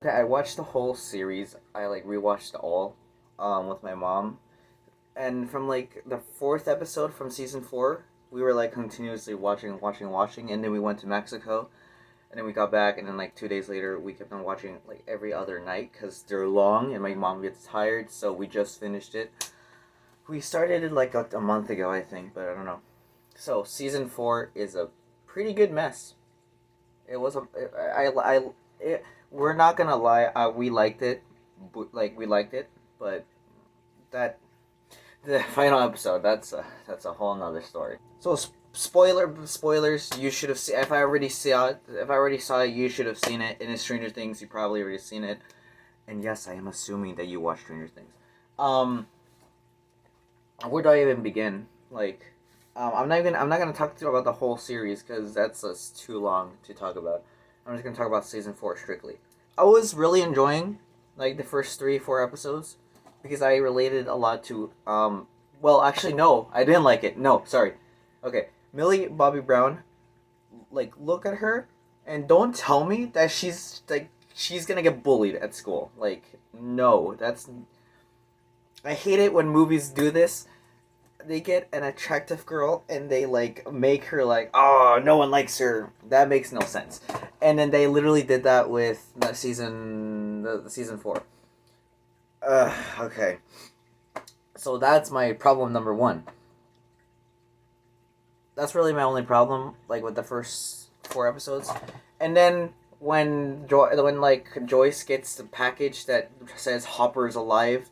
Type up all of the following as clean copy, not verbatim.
Okay, I watched the whole series. I like rewatched it all, with my mom, and from like the fourth episode from season four, we were like continuously watching, and then we went to Mexico, and then we got back, and then like 2 days later, we kept on watching like every other night because they're long, and my mom gets tired, so we just finished it. We started it like a month ago, I think, but I don't know. So season four is a pretty good mess. It was a it, we're not gonna lie. We liked it, we liked it, but that the final episode that's a whole nother story. So spoilers. You should have seen. If I already saw it, you should have seen it. And in Stranger Things, you probably already seen it. And yes, I am assuming that you watched Stranger Things. Um, where do I even begin? Like, I'm not gonna talk to you about the whole series because that's just too long to talk about. I'm just gonna talk about season four strictly. I was really enjoying like the first 3 4 episodes because I related a lot to well, actually no, I didn't like it. No, sorry. Okay, Millie Bobby Brown, like look at her and don't tell me that she's gonna get bullied at school. Like no, that's I hate it when movies do this. They get an attractive girl and they like make her like, oh, no one likes her. That makes no sense. And then they literally did that with the season four. Okay. So that's my problem number one. That's really my only problem, like with the first 4 episodes. And then when like Joyce gets the package that says Hopper's alive,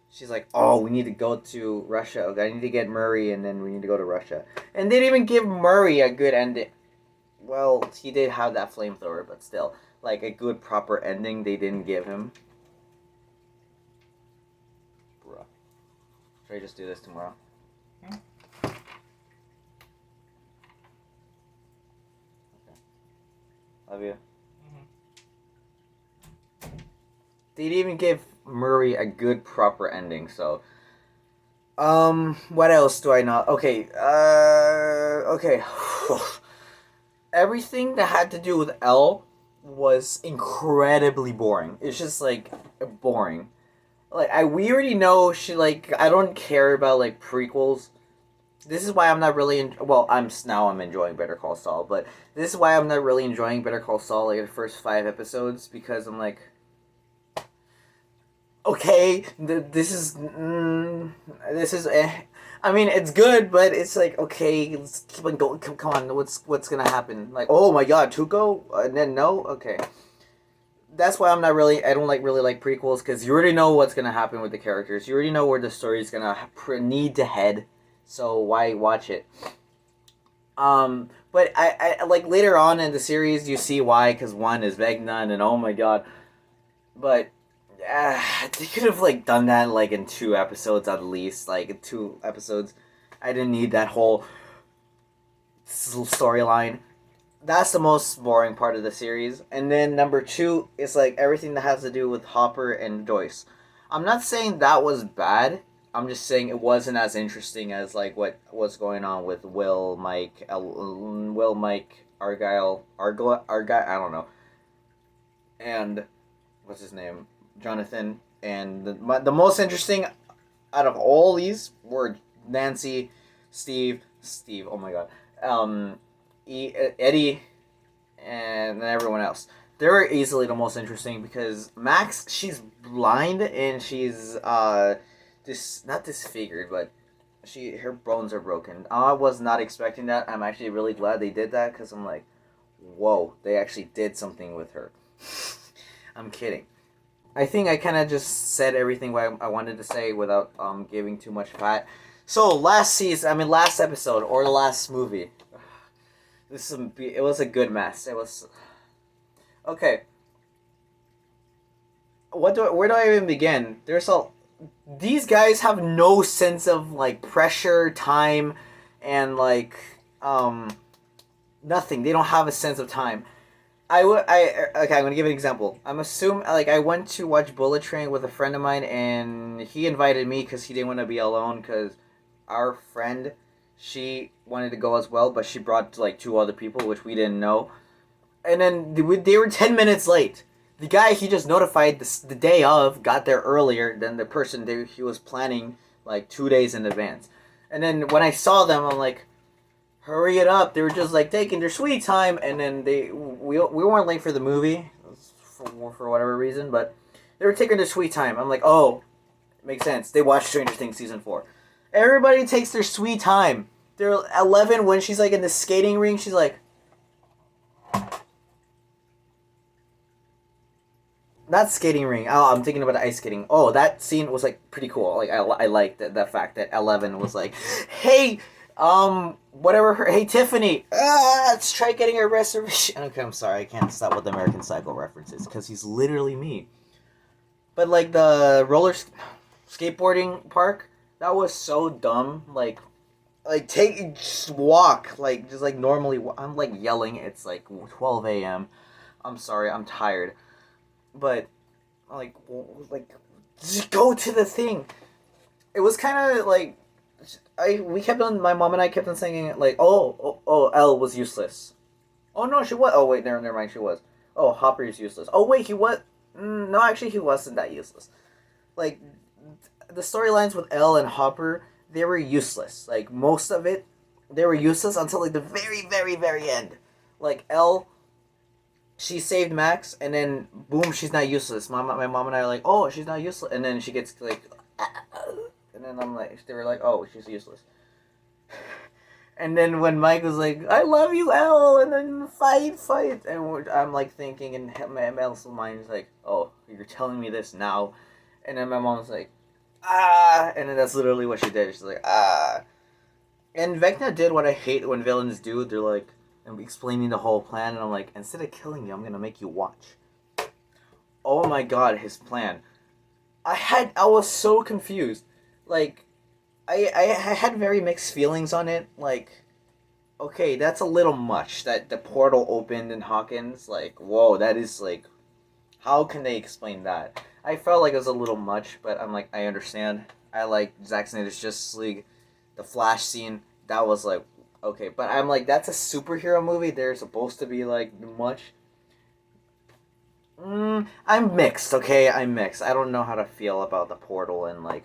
she's like, "Oh, we need to go to Russia. Okay, I need to get Murray, and then we need to go to Russia." And they didn't even give Murray a good ending. Well, he did have that flamethrower, but still, like a good proper ending, they didn't give him. Bruh, should I just do this tomorrow? Okay. Love you. They didn't even give Murray a good proper ending, so what else do I not? Okay, okay. Everything that had to do with Elle was incredibly boring. It's just like boring. Like we already know she like I don't care about like prequels. This is why I'm not really well. I'm enjoying Better Call Saul, but this is why I'm not really enjoying Better Call Saul like the first 5 episodes because I'm like, okay, this is I mean, it's good, but it's like okay, let's keep on going. Come on, what's gonna happen? Like, oh my God, Tuco, and then no, okay. That's why I don't like really like prequels because you already know what's gonna happen with the characters. You already know where the story's gonna need to head. So why watch it? But I like later on in the series you see why because one is Vegna and oh my God, but they could have like done that like in 2 episodes at least, like in 2 episodes. I didn't need that whole storyline. That's the most boring part of the series. And then number two is like everything that has to do with Hopper and Joyce. I'm not saying that was bad. I'm just saying it wasn't as interesting as like what was going on with Will, Mike, Argyle. I don't know, and what's his name, Jonathan. And the most interesting out of all these were Nancy, Steve. Oh my God, Eddie, and everyone else. They're easily the most interesting because Max, she's blind and she's not disfigured, but her bones are broken. I was not expecting that. I'm actually really glad they did that because I'm like, whoa, they actually did something with her. I'm kidding. I think I kind of just said everything what I wanted to say without giving too much fat. So last episode or the last movie, it was a good mess. It was okay. Where do I even begin? These guys have no sense of like pressure, time, and like um nothing. They don't have a sense of time. Okay, I'm gonna give an example. I went to watch Bullet Train with a friend of mine, and he invited me because he didn't want to be alone. Because our friend, she wanted to go as well, but she brought like 2 other people, which we didn't know. And then they were 10 minutes late. The guy he just notified the day of got there earlier than the person he was planning like 2 days in advance. And then when I saw them, I'm like, hurry it up. They were just like taking their sweet time, and then we weren't late for the movie for whatever reason, but they were taking their sweet time. I'm like, oh, it makes sense. They watched Stranger Things season 4. Everybody takes their sweet time. They're 11 when she's like in the skating ring. She's like, not skating ring. Oh, I'm thinking about the ice skating. Oh, that scene was like pretty cool. Like I liked the fact that 11 was like, hey, whatever. Hey, Tiffany, let's try getting a reservation. Okay, I'm sorry, I can't stop with the American Psycho references because he's literally me. But like the skateboarding park, that was so dumb. Like just walk, like just like normally. I'm like yelling. It's like 12 a.m. I'm sorry, I'm tired. But like just go to the thing. It was kind of like my mom and I kept on saying like, oh, Elle was useless. Oh no, she was. Oh wait, never mind, she was. Oh, Hopper is useless. Oh wait, he was. No, actually, he wasn't that useless. Like the storylines with Elle and Hopper, they were useless. Like most of it, they were useless until like the very, very, very end. Like Elle, she saved Max, and then boom, she's not useless. My mom and I are like, oh, she's not useless, and then she gets like, and then I'm like, they were like, oh, she's useless. And then when Mike was like, I love you, Elle, and then fight, and I'm like thinking, and Elle's mind is like, oh, you're telling me this now, and then my mom's like, and then that's literally what she did. She's like, and Vecna did what I hate when villains do. They're like, I'm explaining the whole plan, and I'm like, instead of killing you, I'm gonna make you watch. Oh my god, his plan. I was so confused. Like, I had very mixed feelings on it. Like, okay, that's a little much that the portal opened in Hawkins. Like, whoa, that is like, how can they explain that? I felt like it was a little much, but I'm like, I understand. I like Zack Snyder's Justice League, the Flash scene. That was like, okay, but I'm like, that's a superhero movie. They're supposed to be like much. I'm mixed. Okay, I'm mixed. I don't know how to feel about the portal and like,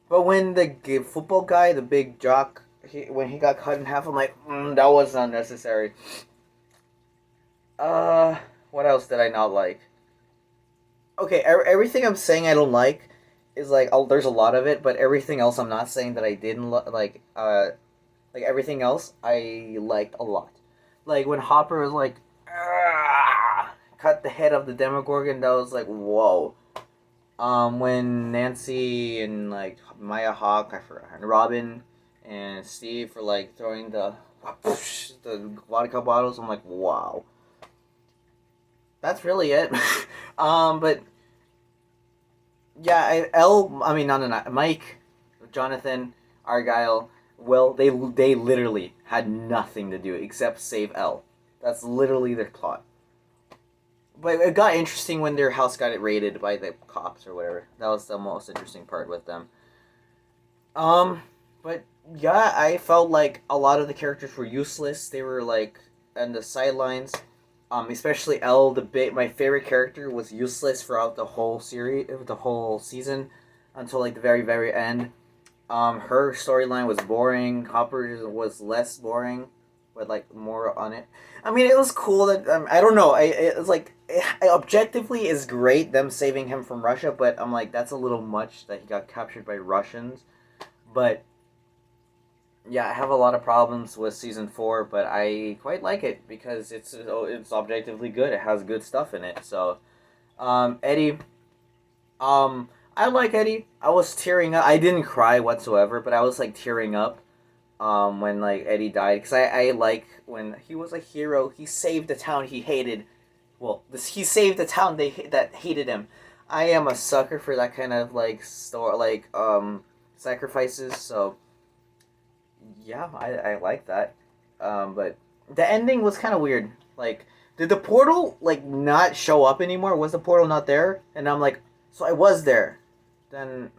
but when the football guy, the big jock, when he got cut in half, I'm like, that was unnecessary. What else did I not like? Okay, everything I'm saying I don't like is like, there's a lot of it, but everything else I'm not saying that I didn't like. Like everything else I liked a lot. Like when Hopper was like, cut the head of the Demogorgon, that was like, whoa. When Nancy and like Maya Hawke, I forgot, and Robin and Steve were like throwing the vodka bottles, I'm like, wow. That's really it. But yeah, I mean, no, Mike, Jonathan, Argyle, well, they literally had nothing to do except save Elle. That's literally their plot. But it got interesting when their house got raided by the cops or whatever. That was the most interesting part with them. But yeah, I felt like a lot of the characters were useless. They were like on the sidelines. Especially Elle, my favorite character, was useless throughout the whole series, the whole season, until like the very very end. Her storyline was boring. Hopper's was less boring, but like more on it. I mean, it was cool that I don't know. It was like objectively is great them saving him from Russia, but I'm like that's a little much that he got captured by Russians. But yeah, I have a lot of problems with season 4, but I quite like it because it's objectively good. It has good stuff in it. So, Eddie, I like Eddie. I was tearing up. I didn't cry whatsoever, but I was like tearing up when like Eddie died because I like when he was a hero. He saved the town he hated. Well, he saved the town that hated him. I am a sucker for that kind of like sacrifices. So yeah, I like that. But the ending was kind of weird. Like, did the portal like not show up anymore? Was the portal not there? And I'm like, so I was there. Then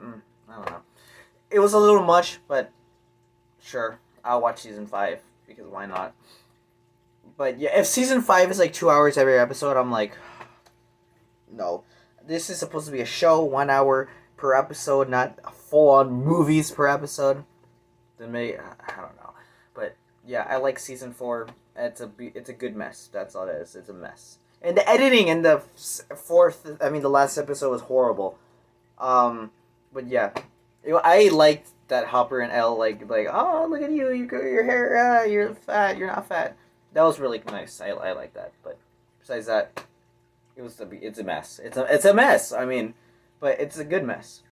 I don't know. It was a little much, but sure, I'll watch season 5 because why not? But yeah, if season 5 is like 2 hours every episode, I'm like, No, this is supposed to be a show, 1 hour per episode, not full on movies per episode. Then maybe I don't know, but yeah, I like season 4. It's a good mess. That's all it is. It's a mess. And the editing in the the last episode was horrible. But yeah, I liked that Hopper and Elle like oh look at you, your hair, you're fat, you're not fat. That was really nice. I like that. But besides that, it's a mess. It's a mess. I mean, but it's a good mess.